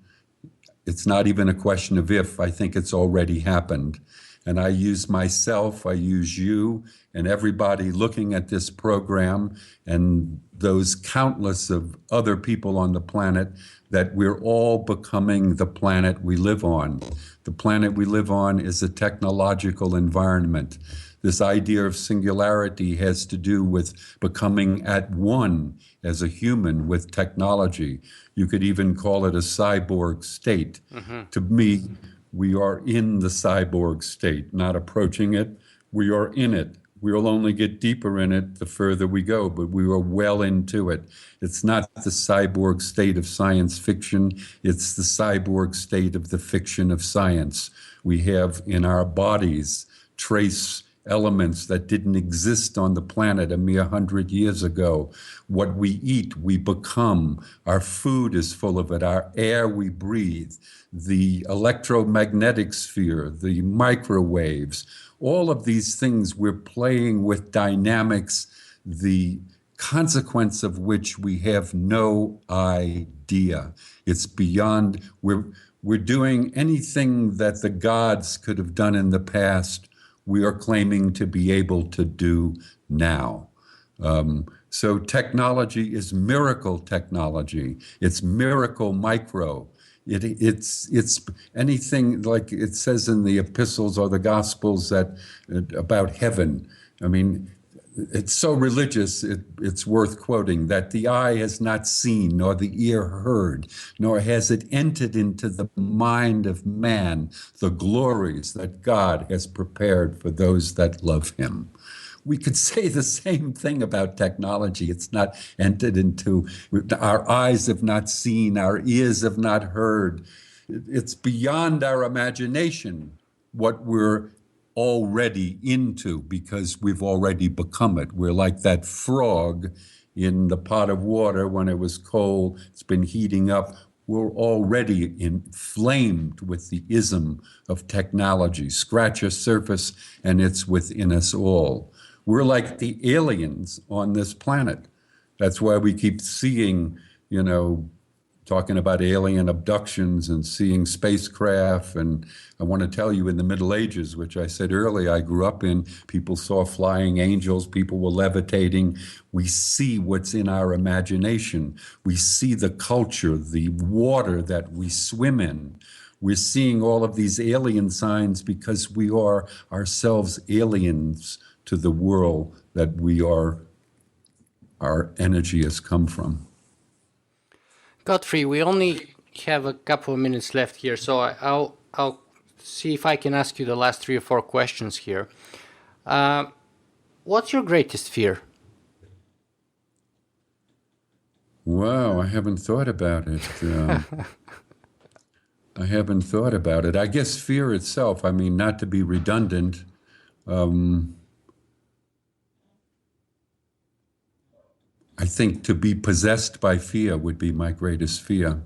It's not even a question of if. I think it's already happened. And I use myself, I use you, and everybody looking at this program, and those countless of other people on the planet, that we're all becoming the planet we live on. The planet we live on is a technological environment. This idea of singularity has to do with becoming at one as a human with technology. You could even call it a cyborg state. Mm-hmm. To me, we are in the cyborg state, not approaching it. We are in it. We'll only get deeper in it the further we go, but we are well into it. It's not the cyborg state of science fiction. It's the cyborg state of the fiction of science. We have in our bodies trace elements that didn't exist on the planet a mere 100 years ago. What we eat, we become. Our food is full of it. Our air we breathe. The electromagnetic sphere, the microwaves, all of these things, we're playing with dynamics, the consequence of which we have no idea. It's beyond, we're doing anything that the gods could have done in the past, we are claiming to be able to do now. So technology is miracle technology. It's miracle micro. It's anything, like it says in the epistles or the gospels that about heaven. I mean, it's so religious, it's worth quoting, that the eye has not seen, nor the ear heard, nor has it entered into the mind of man the glories that God has prepared for those that love him. We could say the same thing about technology. It's not entered into, our eyes have not seen, our ears have not heard. It's beyond our imagination what we're already into, because we've already become it. We're like that frog in the pot of water when it was cold. It's been heating up. we're already inflamed with the ism of technology. Scratch a surface and it's within us all. We're like the aliens on this planet. That's why we keep seeing, talking about alien abductions and seeing spacecraft. And I want to tell you, in the Middle Ages, which I said earlier, I grew up in, people saw flying angels, people were levitating. We see what's in our imagination. We see the culture, the water that we swim in. We're seeing all of these alien signs because we are ourselves aliens to the world that our energy has come from. Godfrey, we only have a couple of minutes left here, so I'll see if I can ask you the last 3 or 4 questions here. What's your greatest fear? Wow, I haven't thought about it. I guess fear itself, not to be redundant, I think to be possessed by fear would be my greatest fear.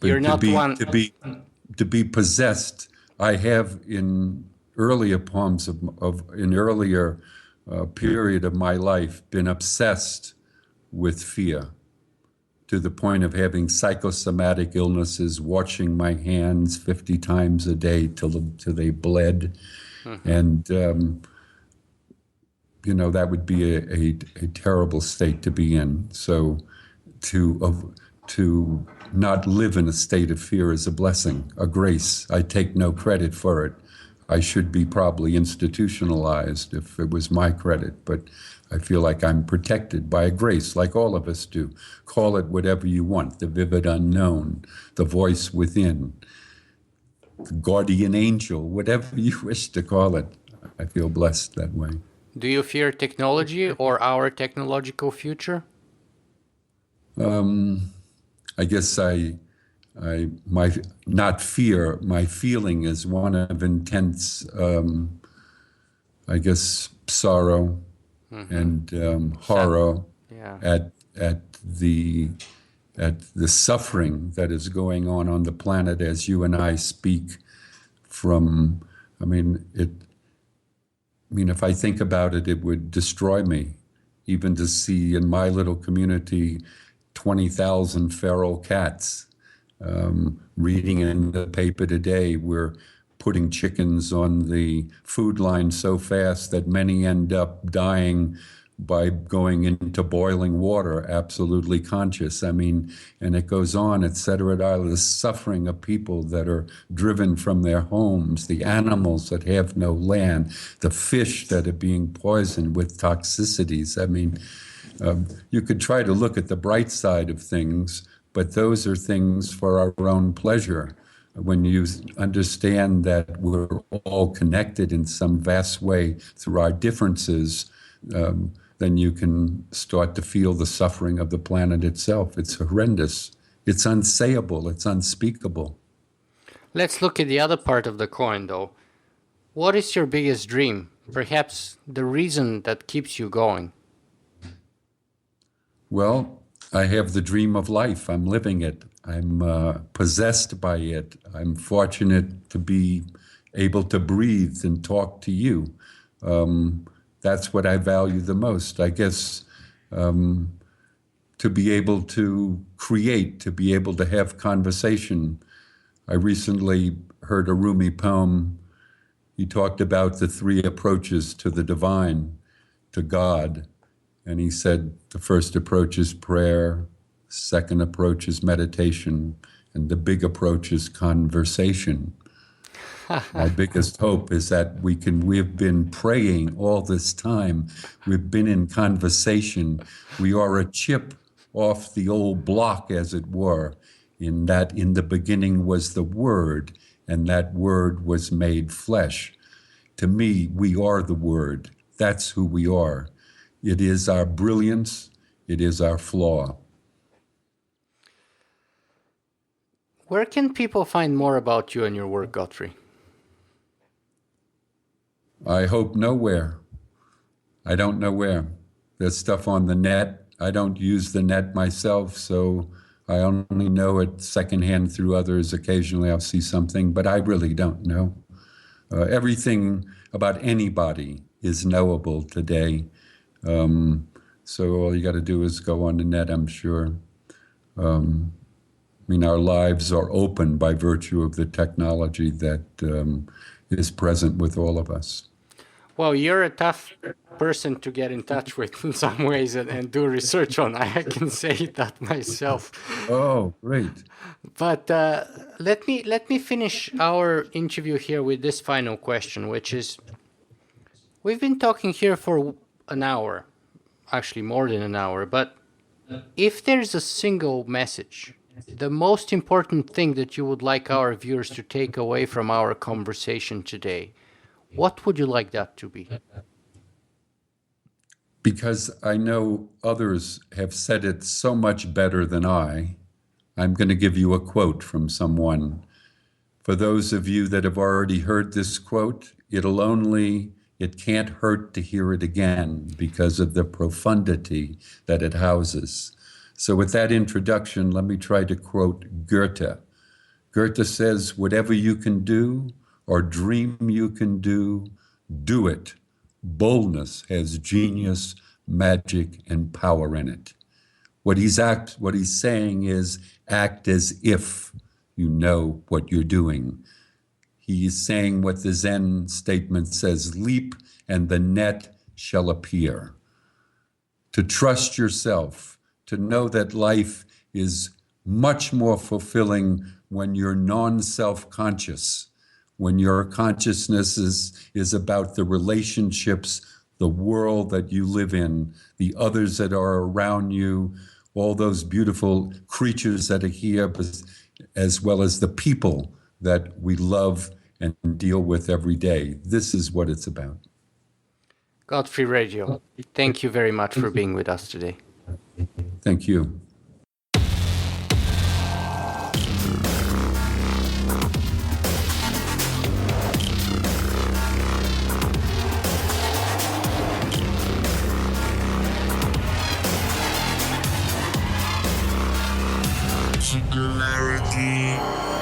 But You're not one. To be possessed, I have in earlier poems in earlier period of my life been obsessed with fear, to the point of having psychosomatic illnesses, watching my hands 50 times a day till they bled. Mm-hmm. And that would be a terrible state to be in. So to not live in a state of fear is a blessing, a grace. I take no credit for it. I should be probably institutionalized if it was my credit, but I feel like I'm protected by a grace, like all of us do. Call it whatever you want, the vivid unknown, the voice within, the guardian angel, whatever you wish to call it. I feel blessed that way. Do you fear technology or our technological future? I guess my feeling is one of intense, sorrow and horror at the suffering that is going on the planet as you and I speak from, if I think about it, it would destroy me. Even to see in my little community 20,000 feral cats. Reading in the paper today, we're putting chickens on the food line so fast that many end up dying by going into boiling water, absolutely conscious. And it goes on, et cetera. The suffering of people that are driven from their homes, the animals that have no land, the fish that are being poisoned with toxicities. You could try to look at the bright side of things, but those are things for our own pleasure. When you understand that we're all connected in some vast way through our differences, then you can start to feel the suffering of the planet itself. It's horrendous. It's unsayable. It's unspeakable. Let's look at the other part of the coin, though. What is your biggest dream? Perhaps the reason that keeps you going? Well, I have the dream of life. I'm living it. I'm possessed by it. I'm fortunate to be able to breathe and talk to you. That's what I value the most. I guess to be able to create, to be able to have conversation. I recently heard a Rumi poem. He talked about the 3 approaches to the divine, to God. And he said the first approach is prayer, second approach is meditation, and the big approach is conversation. My biggest hope is that we've been praying all this time. We've been in conversation. We are a chip off the old block, as it were, in that in the beginning was the Word, and that Word was made flesh. To me, we are the Word. That's who we are. It is our brilliance. It is our flaw. Where can people find more about you and your work, Godfrey? I hope nowhere. I don't know where. There's stuff on the net. I don't use the net myself, so I only know it secondhand through others. Occasionally I'll see something, but I really don't know. Everything about anybody is knowable today. So all you got to do is go on the net, I'm sure. I mean, our lives are open by virtue of the technology that is present with all of us. Well, you're a tough person to get in touch with in some ways and do research on. I can say that myself. Oh, great. But let me finish our interview here with this final question, which is, we've been talking here for an hour, actually more than an hour, but if there's a single message, the most important thing that you would like our viewers to take away from our conversation today, what would you like that to be? Because I know others have said it so much better than I'm going to give you a quote from someone. For those of you that have already heard this quote, it can't hurt to hear it again because of the profundity that it houses. So with that introduction, let me try to quote Goethe. Goethe says, whatever you can do or dream you can do, do it. Boldness has genius, magic, and power in it. What he's saying is act as if you know what you're doing. He's saying what the Zen statement says, leap and the net shall appear. To trust yourself, to know that life is much more fulfilling when you're non-self-conscious, when your consciousness is about the relationships, the world that you live in, the others that are around you, all those beautiful creatures that are here, as well as the people that we love and deal with every day. This is what it's about. Godfrey Reggio, thank you very much for being with us today. Thank you. Singularity.